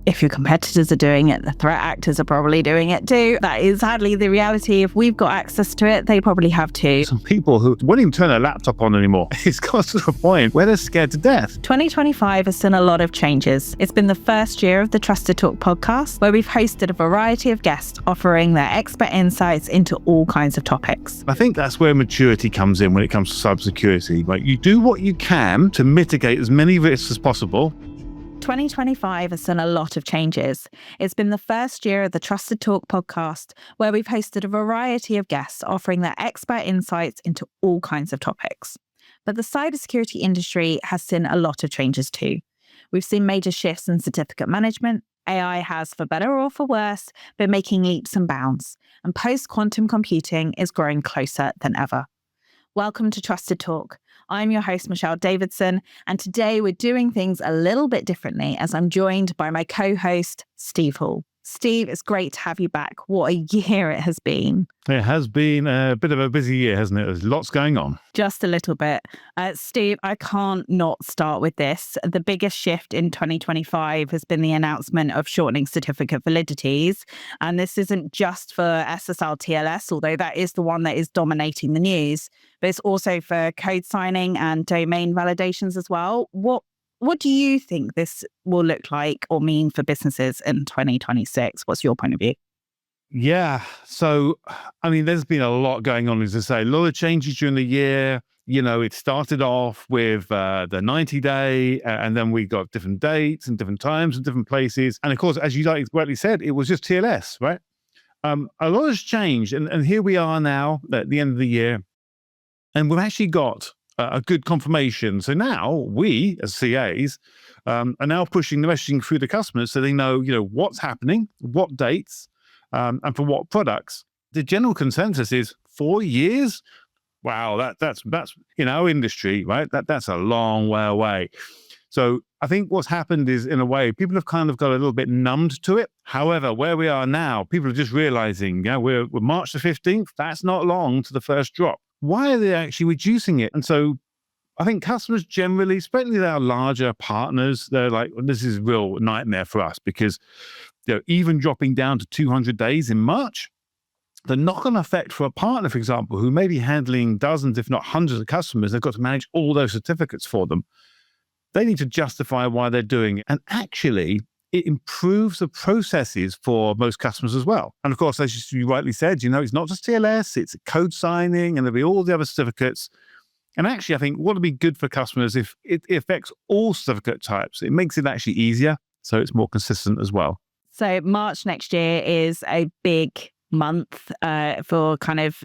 if your competitors are doing it, the threat actors are probably doing it too. That is sadly the reality. If we've got access to it, they probably have too. Some people who won't even turn their laptop on anymore. It's got to the point where they're scared to death. 2025 has seen a lot of changes. It's been the first year of the Trust.ID Talk podcast, where we've hosted a variety of guests offering their expert insights into all kinds of topics. I think that's where maturity comes in when it comes to cybersecurity. Like, you do what you can to mitigate as many risks as possible. 2025 has seen a lot of changes. It's been the first year of the Trust.ID Talk podcast, where we've hosted a variety of guests offering their expert insights into all kinds of topics. But the cybersecurity industry has seen a lot of changes too. We've seen major shifts in certificate management. AI has, for better or for worse, been making leaps and bounds, and post-quantum computing is growing closer than ever. Welcome to Trust.ID Talk. I'm your host, Michelle Davidson, and today we're doing things a little bit differently as I'm joined by my co-host, Steve Hall. Steve, it's great to have you back. What a year it has been. It has been a bit of a busy year, hasn't it? There's lots going on. Just a little bit. Steve, I can't not start with this. The biggest shift in 2025 has been the announcement of shortening certificate validities. And this isn't just for SSL TLS, although that is the one that is dominating the news, but it's also for code signing and domain validations as well. What do you think this will look like or mean for businesses in 2026? What's your point of view? Yeah. So, I mean, there's been a lot going on, as I say, a lot of changes during the year. You know, it started off with the 90-day, and then we got different dates and different times and different places. And of course, as you rightly said, it was just TLS, right? A lot has changed. And here we are now at the end of the year, and we've actually got a good confirmation. So now we, as CAs, are now pushing the messaging through the customers so they know, what's happening, what dates, and for what products. The general consensus is 4 years. Wow, that's in our industry, right? That's a long way away. So I think what's happened is, in a way, people have kind of got a little bit numbed to it. However, where we are now, people are just realizing, we're March the 15th. That's not long to the first drop. Why are they actually reducing it? And so I think customers generally, especially our larger partners, they're like, well, this is a real nightmare for us, because even dropping down to 200 days in March, the knock-on effect for a partner, for example, who may be handling dozens, if not hundreds of customers, they've got to manage all those certificates for them. They need to justify why they're doing it. And actually, it improves the processes for most customers as well. And of course, as you rightly said, it's not just TLS, it's code signing, and there'll be all the other certificates. And actually, I think what would be good for customers if it affects all certificate types, it makes it actually easier, so it's more consistent as well. So March next year is a big month for kind of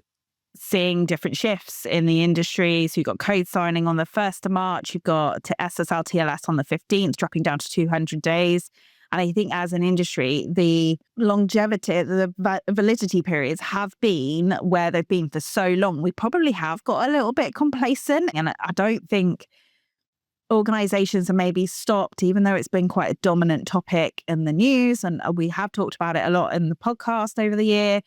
seeing different shifts in the industry. So you've got code signing on the 1st of March, you've got SSL TLS on the 15th, dropping down to 200 days. And I think as an industry, the longevity, the validity periods have been where they've been for so long. We probably have got a little bit complacent. And I don't think organizations have maybe stopped, even though it's been quite a dominant topic in the news. And we have talked about it a lot in the podcast over the year.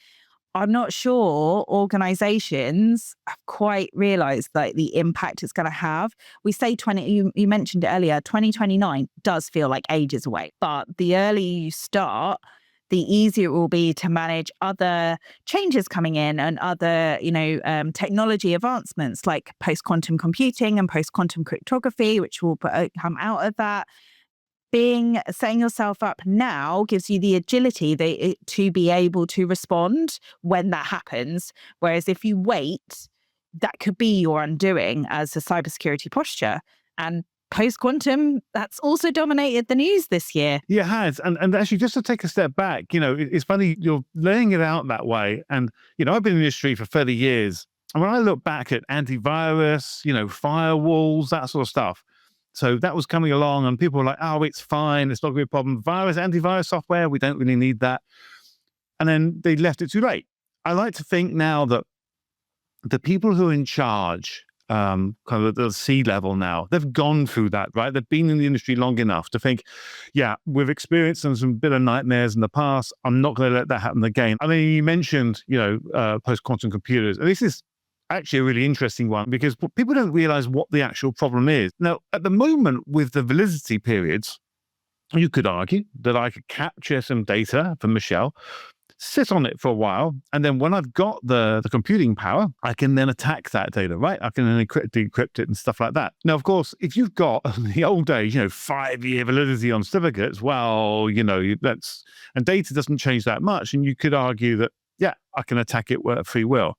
I'm not sure organizations have quite realized the impact it's going to have. We say you mentioned it earlier, 2029 does feel like ages away, but the earlier you start, the easier it will be to manage other changes coming in and other, technology advancements like post-quantum computing and post-quantum cryptography, which will come out of that. Setting yourself up now gives you the agility to be able to respond when that happens. Whereas if you wait, that could be your undoing as a cybersecurity posture. And post-quantum, that's also dominated the news this year. Yeah, it has. And actually, just to take a step back, it's funny, you're laying it out that way. And, I've been in the industry for 30 years. And when I look back at antivirus, firewalls, that sort of stuff, so that was coming along and people were like, oh, it's fine. It's not going to be a problem. Antivirus software, we don't really need that. And then they left it too late. I like to think now that the people who are in charge, kind of at the C-level now, they've gone through that, right? They've been in the industry long enough to think, we've experienced some bit of nightmares in the past. I'm not going to let that happen again. I mean, you mentioned, post-quantum computers. And this is actually a really interesting one because people don't realize what the actual problem is. Now, at the moment with the validity periods, You could argue that I could capture some data from Michelle, sit on it for a while, and then when I've got the computing power, I can then attack that data, right? I can then decrypt it and stuff like that. Now, of course, if you've got the old days, 5-year validity on certificates, well, and data doesn't change that much. And you could argue that, yeah, I can attack it at free will.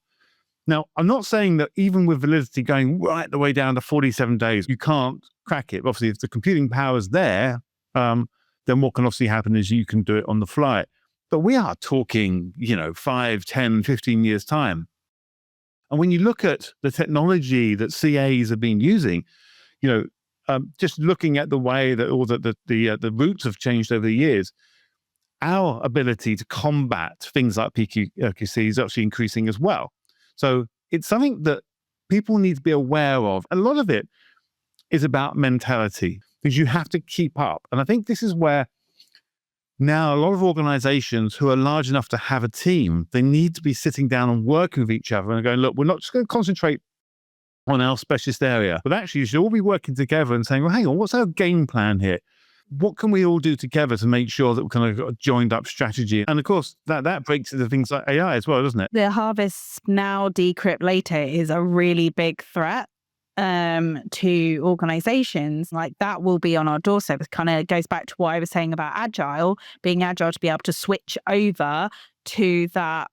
Now, I'm not saying that even with validity going right the way down to 47 days, you can't crack it. Obviously, if the computing power is there, then what can obviously happen is you can do it on the fly. But we are talking, 5, 10, 15 years' time. And when you look at the technology that CAs have been using, just looking at the way that all the routes have changed over the years, our ability to combat things like PQC is actually increasing as well. So it's something that people need to be aware of. A lot of it is about mentality, because you have to keep up. And I think this is where now a lot of organizations who are large enough to have a team, they need to be sitting down and working with each other and going, look, we're not just going to concentrate on our specialist area, but actually you should all be working together and saying, well, hang on, what's our game plan here? What can we all do together to make sure that we're kind of got a joined up strategy? And of course, that breaks into things like AI as well, doesn't it? The harvest now, decrypt later is a really big threat to organizations. Like, that will be on our doorstep. It kind of goes back to what I was saying about being agile to be able to switch over to that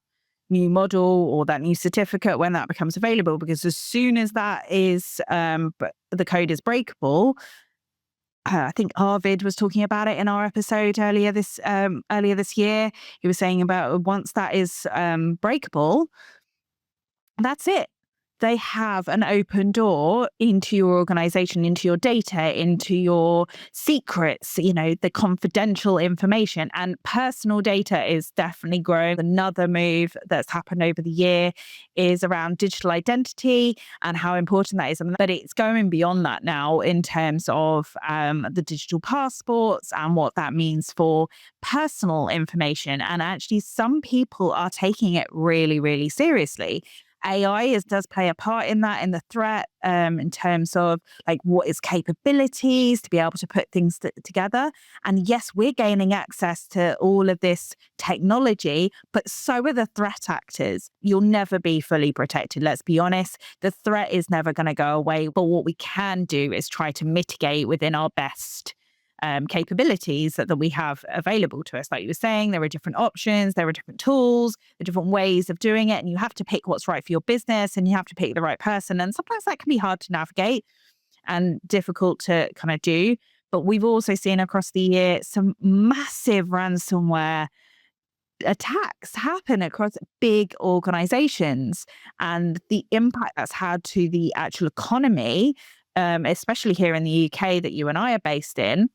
new model or that new certificate when that becomes available. Because as soon as that is, the code is breakable, I think Arvid was talking about it in our episode earlier this year. He was saying about once that is breakable, that's it. They have an open door into your organization, into your data, into your secrets, the confidential information. And personal data is definitely growing. Another move that's happened over the year is around digital identity and how important that is. But it's going beyond that now in terms of the digital passports and what that means for personal information. And actually, some people are taking it really, really seriously. AI does play a part in that, in the threat, in terms of like what its capabilities to be able to put things together. And yes, we're gaining access to all of this technology, but so are the threat actors. You'll never be fully protected. Let's be honest. The threat is never going to go away. But what we can do is try to mitigate within our best capabilities that we have available to us. Like you were saying, there are different options, there are different tools, there are different ways of doing it, and you have to pick what's right for your business, and you have to pick the right person. And sometimes that can be hard to navigate and difficult to kind of do. But we've also seen across the year some massive ransomware attacks happen across big organizations, and the impact that's had to the actual economy, especially here in the UK that you and I are based in,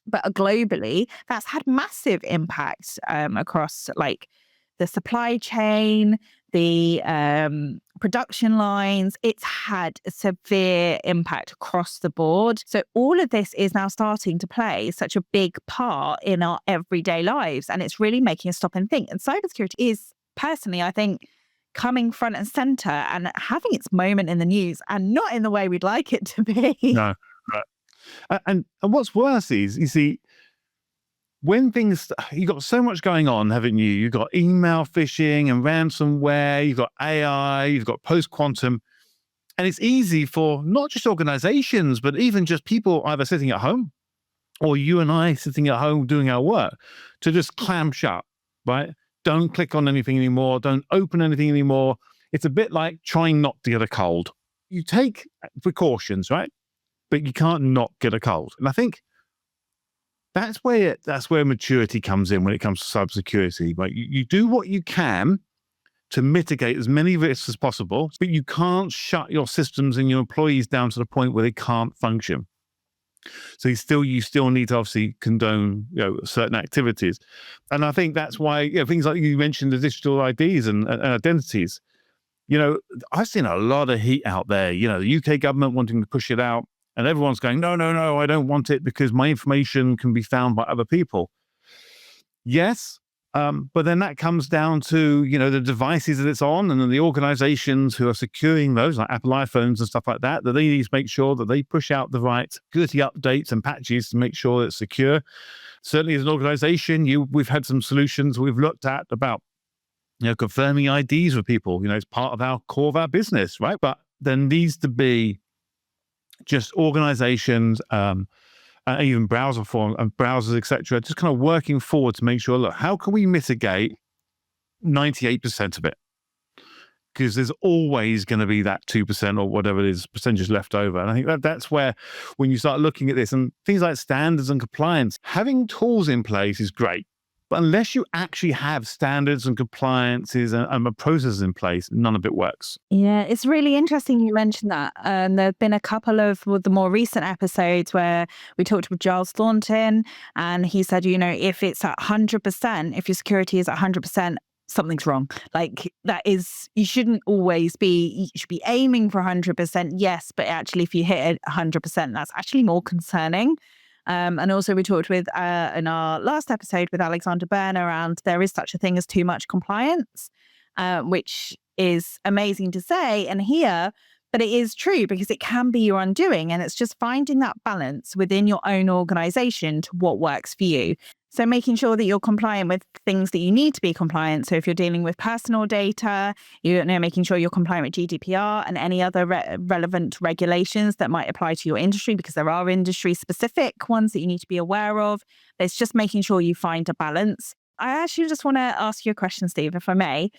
but globally, that's had massive impacts across like the supply chain, the production lines. It's had a severe impact across the board. So all of this is now starting to play such a big part in our everyday lives. And it's really making us stop and think. And cybersecurity is, personally, I think, coming front and center and having its moment in the news, and not in the way we'd like it to be. No, right. And what's worse is, you see, when you've got so much going on, haven't you? You've got email phishing and ransomware, you've got AI, you've got post-quantum. And it's easy for not just organizations, but even just people either sitting at home or you and I sitting at home doing our work to just clam shut, right? Don't click on anything anymore. Don't open anything anymore. It's a bit like trying not to get a cold. You take precautions, right? But you can't not get a cold. And I think that's where maturity comes in when it comes to cybersecurity. Right? You do what you can to mitigate as many risks as possible, but you can't shut your systems and your employees down to the point where they can't function. So you still need to obviously condone certain activities. And I think that's why things like you mentioned, the digital IDs and identities. I've seen a lot of heat out there. The UK government wanting to push it out. And everyone's going, no, I don't want it because my information can be found by other people. Yes, But then that comes down to, the devices that it's on, and then the organizations who are securing those, like Apple iPhones and stuff like that, that they need to make sure that they push out the right security updates and patches to make sure it's secure. Certainly as an organization, we've had some solutions we've looked at about, confirming IDs with people. It's part of our core of our business, right? But there needs to be just organizations, even browser form and browsers, etc., just kind of working forward to make sure, look, how can we mitigate 98% of it? Because there's always going to be that 2% or whatever it is percentage left over. And I think that's where, when you start looking at this and things like standards and compliance, having tools in place is great. But unless you actually have standards and compliances and processes in place, none of it works. Yeah, it's really interesting you mentioned that. There have been a couple of the more recent episodes where we talked with Giles Thornton, and he said, if it's at 100%, if your security is at 100%, something's wrong. Like you shouldn't always be, you should be aiming for 100%, yes, but actually if you hit it 100%, that's actually more concerning. And also we talked with, in our last episode with Alexander Byrne, around there is such a thing as too much compliance, which is amazing to say and hear, but it is true because it can be your undoing. And it's just finding that balance within your own organization to what works for you. So making sure that you're compliant with things that you need to be compliant. So if you're dealing with personal data, making sure you're compliant with GDPR and any other relevant regulations that might apply to your industry, because there are industry-specific ones that you need to be aware of. It's just making sure you find a balance. I actually just want to ask you a question, Steve, if I may.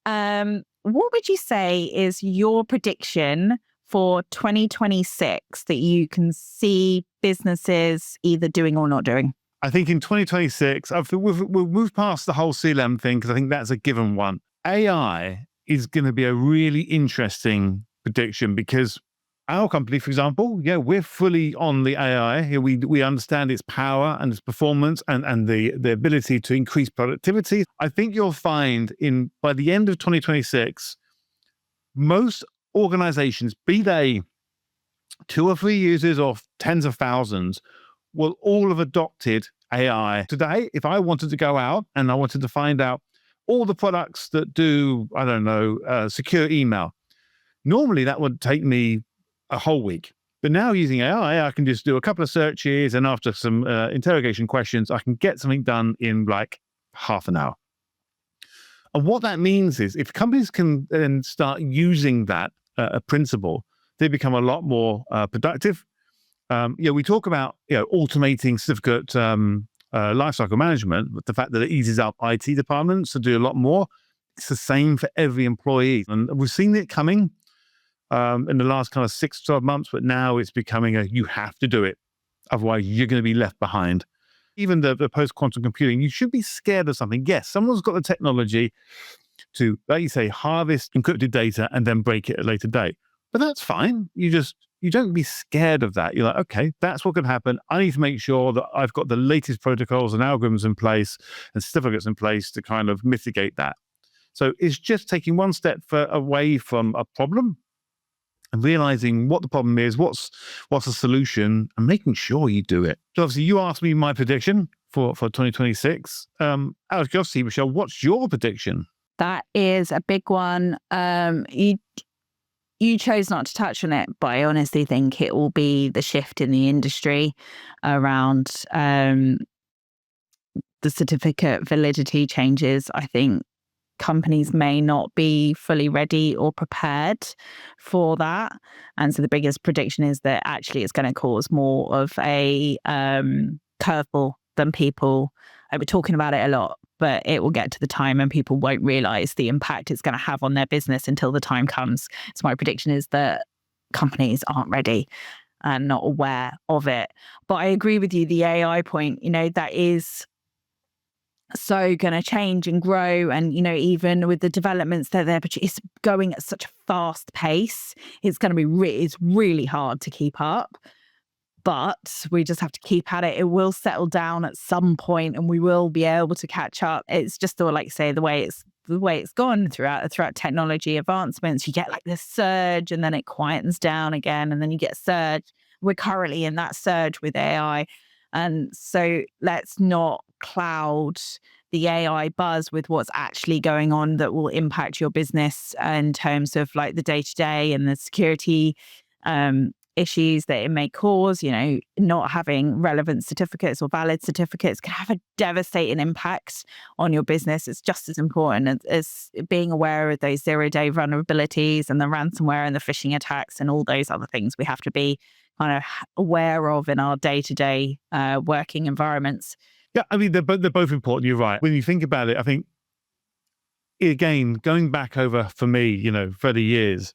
What would you say is your prediction for 2026 that you can see businesses either doing or not doing? I think in 2026, we've moved past the whole CLM thing because I think that's a given one. AI is going to be a really interesting prediction because our company, for example, we're fully on the AI. We understand its power and its performance and the ability to increase productivity. I think you'll find by the end of 2026, most organizations, be they 2 or 3 users or tens of thousands, will all have adopted AI. Today, if I wanted to go out and I wanted to find out all the products that do, secure email, normally that would take me a whole week. But now using AI, I can just do a couple of searches, and after some interrogation questions, I can get something done in like half an hour. And what that means is if companies can then start using that principle, they become a lot more productive. We talk about automating certificate lifecycle management, but the fact that it eases up IT departments to do a lot more. It's the same for every employee, and we've seen it coming in the last kind of 6 to 12 months. But now it's becoming you have to do it, otherwise you're going to be left behind. Even the post-quantum computing, you should be scared of something. Yes, someone's got the technology to, like you say, harvest encrypted data and then break it at a later date. But that's fine. You don't be scared of that. You're like, okay, that's what could happen. I need to make sure that I've got the latest protocols and algorithms in place and certificates in place to kind of mitigate that. So it's just taking one step away from a problem and realizing what the problem is, what's the solution, and making sure you do it. So obviously, you asked me my prediction for 2026. Out of curiosity, Michelle, what's your prediction? That is a big one. You chose not to touch on it, but I honestly think it will be the shift in the industry around the certificate validity changes. I think companies may not be fully ready or prepared for that. And so the biggest prediction is that actually it's going to cause more of a curveball than people. We're talking about it a lot, but it will get to the time and people won't realize the impact it's going to have on their business until the time comes. So my prediction is that companies aren't ready and not aware of it. But I agree with you, the AI point, that is so going to change and grow. And, even with the developments that it's going at such a fast pace, it's going to be it's really hard to keep up. But we just have to keep at it. It will settle down at some point and we will be able to catch up. It's just the way it's gone throughout technology advancements. You get like this surge and then it quietens down again and then you get a surge. We're currently in that surge with AI. And so let's not cloud, the AI buzz with what's actually going on that will impact your business in terms of like the day-to-day and the security issues that it may cause. Not having relevant certificates or valid certificates can have a devastating impact on your business. It's just as important as being aware of those zero-day vulnerabilities and the ransomware and the phishing attacks and all those other things we have to be kind of aware of in our day-to-day working environments. Yeah, I mean, they're both important. You're right. When you think about it, I think, again, going back over, for me, 30 years,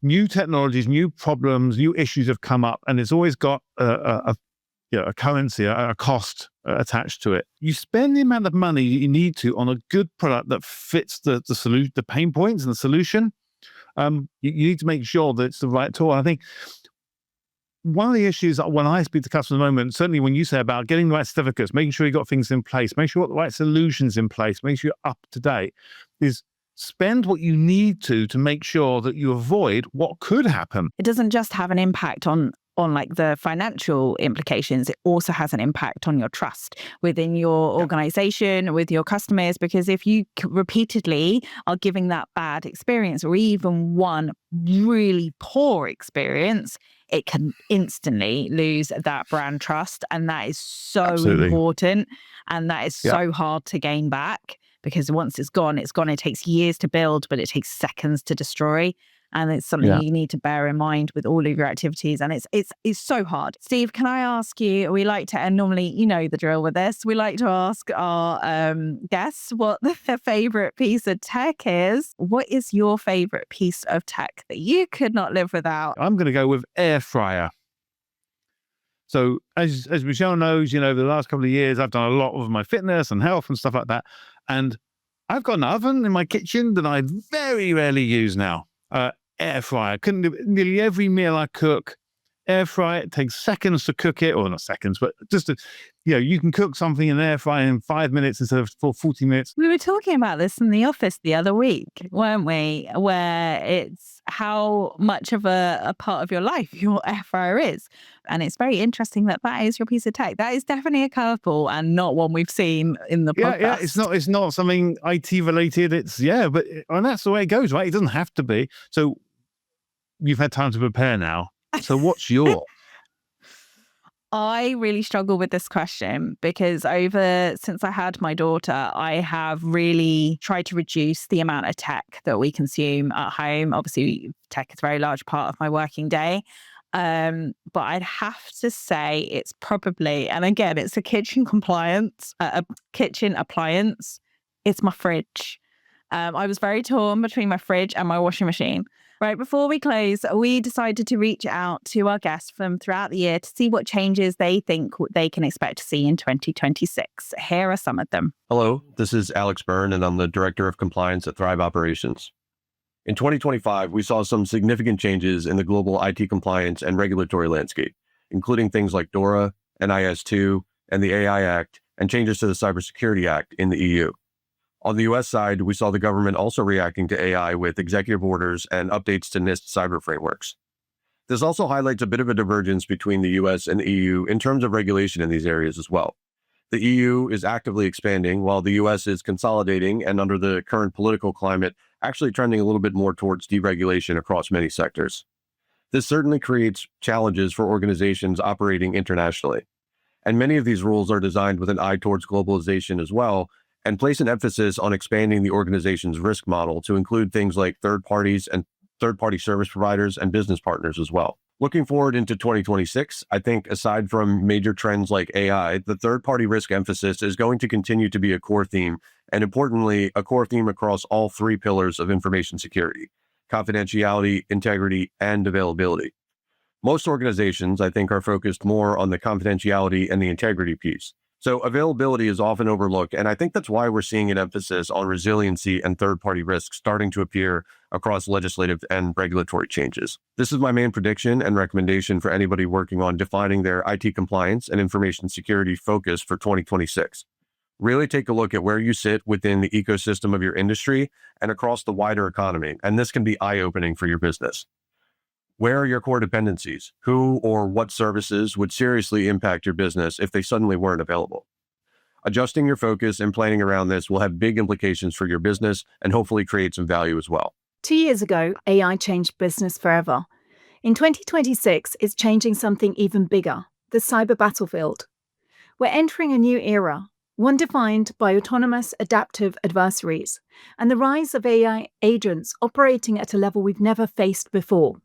new technologies, new problems, new issues have come up, and it's always got a currency, a cost attached to it. You spend the amount of money you need to on a good product that fits the solution, the pain points and the solution. You need to make sure that it's the right tool. I think one of the issues when I speak to customers at the moment, certainly when you say about getting the right certificates, making sure you've got things in place, make sure you've got the right solutions in place, make sure you're up to date, is spend what you need to make sure that you avoid what could happen. It doesn't just have an impact on like the financial implications, it also has an impact on your trust within your organization, with your customers, because if you repeatedly are giving that bad experience or even one really poor experience, it can instantly lose that brand trust. And that is so Absolutely important. And that is so hard to gain back, because once it's gone, it's gone. It takes years to build, but it takes seconds to destroy. And it's something you need to bear in mind with all of your activities. And it's so hard. Steve, can I ask you, we like to, and normally you know the drill with this, we like to ask our guests what their favorite piece of tech is. What is your favorite piece of tech that you could not live without? I'm going to go with air fryer. So as Michelle knows, the last couple of years, I've done a lot of my fitness and health and stuff like that. And I've got an oven in my kitchen that I very rarely use now. Air fryer. Nearly every meal I cook, air fry. It takes seconds to cook it, or not seconds, but just you can cook something in air fry in 5 minutes instead of 40 minutes. We were talking about this in the office the other week, weren't we? Where it's how much of a part of your life your air fryer is. And it's very interesting that is your piece of tech. That is definitely a curveball and not one we've seen in the podcast. Yeah, it's not something IT related. And that's the way it goes, right? It doesn't have to be. So you've had time to prepare now. So what's your? I really struggle with this question because since I had my daughter, I have really tried to reduce the amount of tech that we consume at home. Obviously, tech is a very large part of my working day. But I'd have to say it's probably, and again, it's a kitchen appliance. It's my fridge. I was very torn between my fridge and my washing machine. Right before we close, we decided to reach out to our guests from throughout the year to see what changes they think they can expect to see in 2026. Here are some of them. Hello, this is Alex Byrne, and I'm the Director of Compliance at Thrive Operations. In 2025, we saw some significant changes in the global IT compliance and regulatory landscape, including things like DORA, NIS2, and the AI Act, and changes to the Cybersecurity Act in the EU. On the US side, we saw the government also reacting to AI with executive orders and updates to NIST cyber frameworks. This also highlights a bit of a divergence between the US and the EU in terms of regulation in these areas as well. The EU is actively expanding, while the US is consolidating and, under the current political climate, actually trending a little bit more towards deregulation across many sectors. This certainly creates challenges for organizations operating internationally. And many of these rules are designed with an eye towards globalization as well, and place an emphasis on expanding the organization's risk model to include things like third parties and third-party service providers and business partners as well. Looking forward into 2026, I think aside from major trends like AI, the third-party risk emphasis is going to continue to be a core theme, and importantly, a core theme across all three pillars of information security: confidentiality, integrity, and availability. Most organizations, I think, are focused more on the confidentiality and the integrity piece. So availability is often overlooked, and I think that's why we're seeing an emphasis on resiliency and third-party risks starting to appear across legislative and regulatory changes. This is my main prediction and recommendation for anybody working on defining their IT compliance and information security focus for 2026. Really take a look at where you sit within the ecosystem of your industry and across the wider economy, and this can be eye-opening for your business. Where are your core dependencies? Who or what services would seriously impact your business if they suddenly weren't available? Adjusting your focus and planning around this will have big implications for your business and hopefully create some value as well. 2 years ago, AI changed business forever. In 2026, it's changing something even bigger, the cyber battlefield. We're entering a new era, one defined by autonomous adaptive adversaries and the rise of AI agents operating at a level we've never faced before.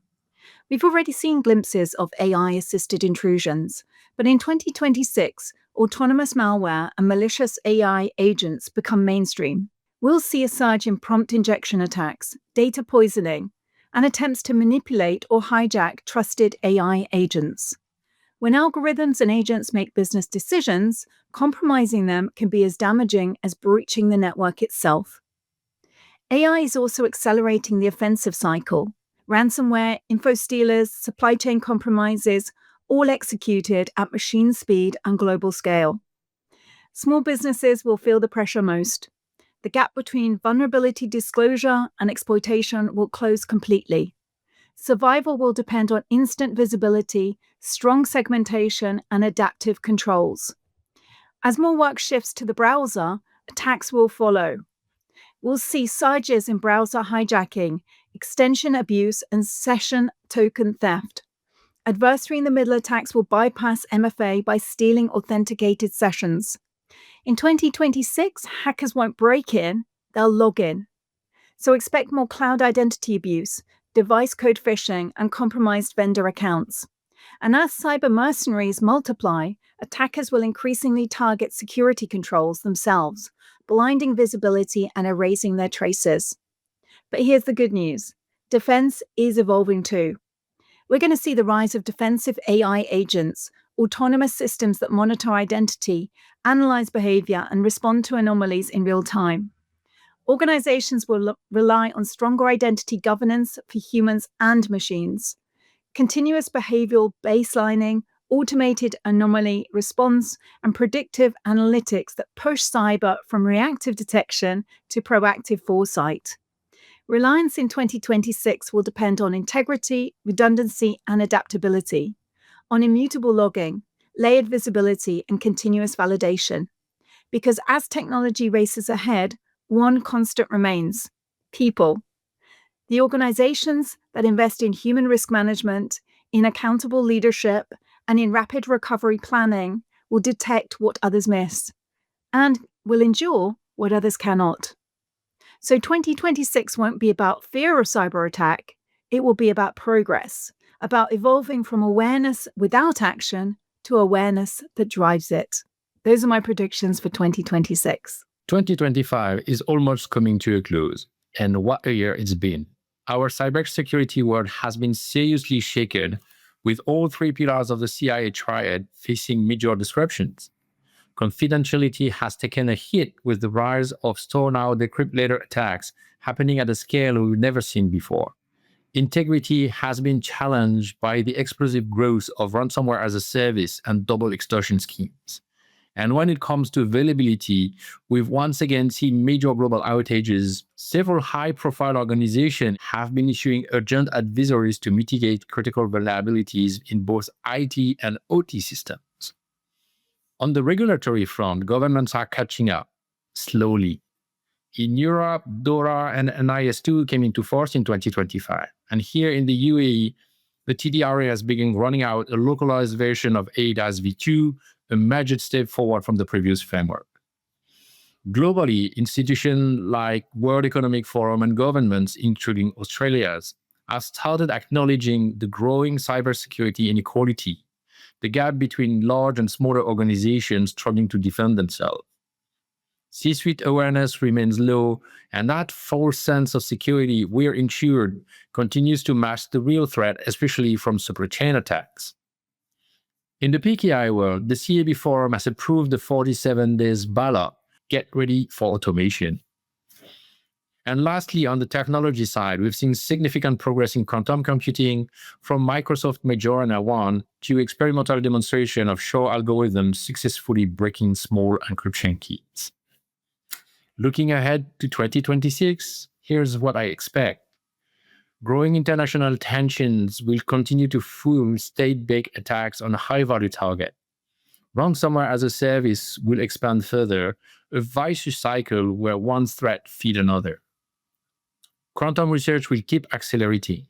We've already seen glimpses of AI-assisted intrusions, but in 2026, autonomous malware and malicious AI agents become mainstream. We'll see a surge in prompt injection attacks, data poisoning, and attempts to manipulate or hijack trusted AI agents. When algorithms and agents make business decisions, compromising them can be as damaging as breaching the network itself. AI is also accelerating the offensive cycle. Ransomware, info stealers, supply chain compromises, all executed at machine speed and global scale. Small businesses will feel the pressure most. The gap between vulnerability disclosure and exploitation will close completely. Survival will depend on instant visibility, strong segmentation, and adaptive controls. As more work shifts to the browser, attacks will follow. We'll see surges in browser hijacking, extension abuse, and session token theft. Adversary-in-the-middle attacks will bypass MFA by stealing authenticated sessions. In 2026, hackers won't break in, they'll log in. So expect more cloud identity abuse, device code phishing, and compromised vendor accounts. And as cyber mercenaries multiply, attackers will increasingly target security controls themselves, blinding visibility and erasing their traces. But here's the good news. Defense is evolving too. We're going to see the rise of defensive AI agents, autonomous systems that monitor identity, analyze behavior, and respond to anomalies in real time. Organizations will rely on stronger identity governance for humans and machines. Continuous behavioral baselining, automated anomaly response, and predictive analytics that push cyber from reactive detection to proactive foresight. Reliance in 2026 will depend on integrity, redundancy, and adaptability, on immutable logging, layered visibility, and continuous validation. Because as technology races ahead, one constant remains: people. The organizations that invest in human risk management, in accountable leadership, and in rapid recovery planning will detect what others miss and will endure what others cannot. So 2026 won't be about fear of cyber attack. It will be about progress, about evolving from awareness without action to awareness that drives it. Those are my predictions for 2026. 2025 is almost coming to a close, and what a year it's been. Our cybersecurity world has been seriously shaken, with all three pillars of the CIA triad facing major disruptions. Confidentiality has taken a hit with the rise of store now, decrypt later attacks happening at a scale we've never seen before. Integrity has been challenged by the explosive growth of ransomware as a service and double extortion schemes. And when it comes to availability, we've once again seen major global outages. Several high-profile organizations have been issuing urgent advisories to mitigate critical vulnerabilities in both IT and OT systems. On the regulatory front, governments are catching up, slowly. In Europe, DORA and NIS2 came into force in 2025. And here in the UAE, the TDRA has begun running out a localized version of ADAS V2, a major step forward from the previous framework. Globally, institutions like World Economic Forum and governments, including Australia's, have started acknowledging the growing cybersecurity inequality, the gap between large and smaller organizations struggling to defend themselves. C-suite awareness remains low, and that false sense of security we're insured continues to mask the real threat, especially from supply chain attacks. In the PKI world, the CAB Forum has approved the 47 days ballot, get ready for automation. And lastly, on the technology side, we've seen significant progress in quantum computing, from Microsoft Majorana 1 to experimental demonstration of Shor algorithms successfully breaking small encryption keys. Looking ahead to 2026, here's what I expect. Growing international tensions will continue to fuel state-backed attacks on high-value targets. Ransomware as a service will expand further, a vicious cycle where one threat feeds another. Quantum research will keep accelerating.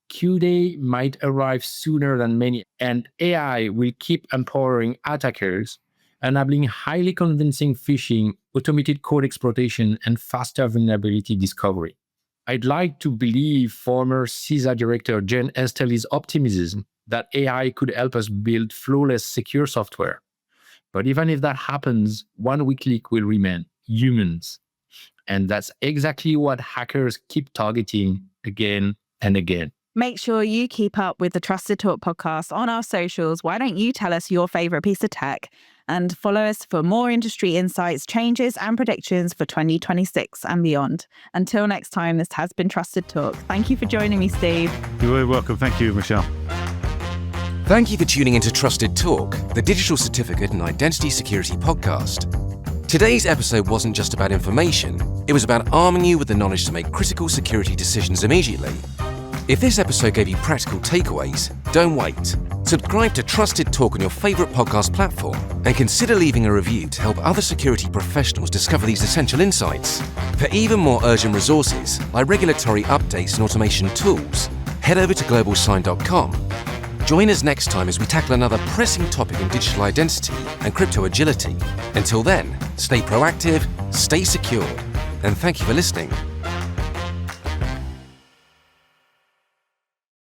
Q-Day might arrive sooner than many, and AI will keep empowering attackers, enabling highly convincing phishing, automated code exploitation, and faster vulnerability discovery. I'd like to believe former CISA director Jen Estelly's optimism that AI could help us build flawless, secure software. But even if that happens, one weak link will remain: humans. And that's exactly what hackers keep targeting again and again. Make sure you keep up with the Trusted Talk podcast on our socials. Why don't you tell us your favorite piece of tech? And follow us for more industry insights, changes, and predictions for 2026 and beyond. Until next time, this has been Trusted Talk. Thank you for joining me, Steve. You're very welcome. Thank you, Michelle. Thank you for tuning into Trusted Talk, the digital certificate and identity security podcast. Today's episode wasn't just about information, it was about arming you with the knowledge to make critical security decisions immediately. If this episode gave you practical takeaways, don't wait. Subscribe to Trusted Talk on your favorite podcast platform and consider leaving a review to help other security professionals discover these essential insights. For even more urgent resources, like regulatory updates and automation tools, head over to GlobalSign.com. Join us next time as we tackle another pressing topic in digital identity and crypto agility. Until then, stay proactive, stay secured, and thank you for listening.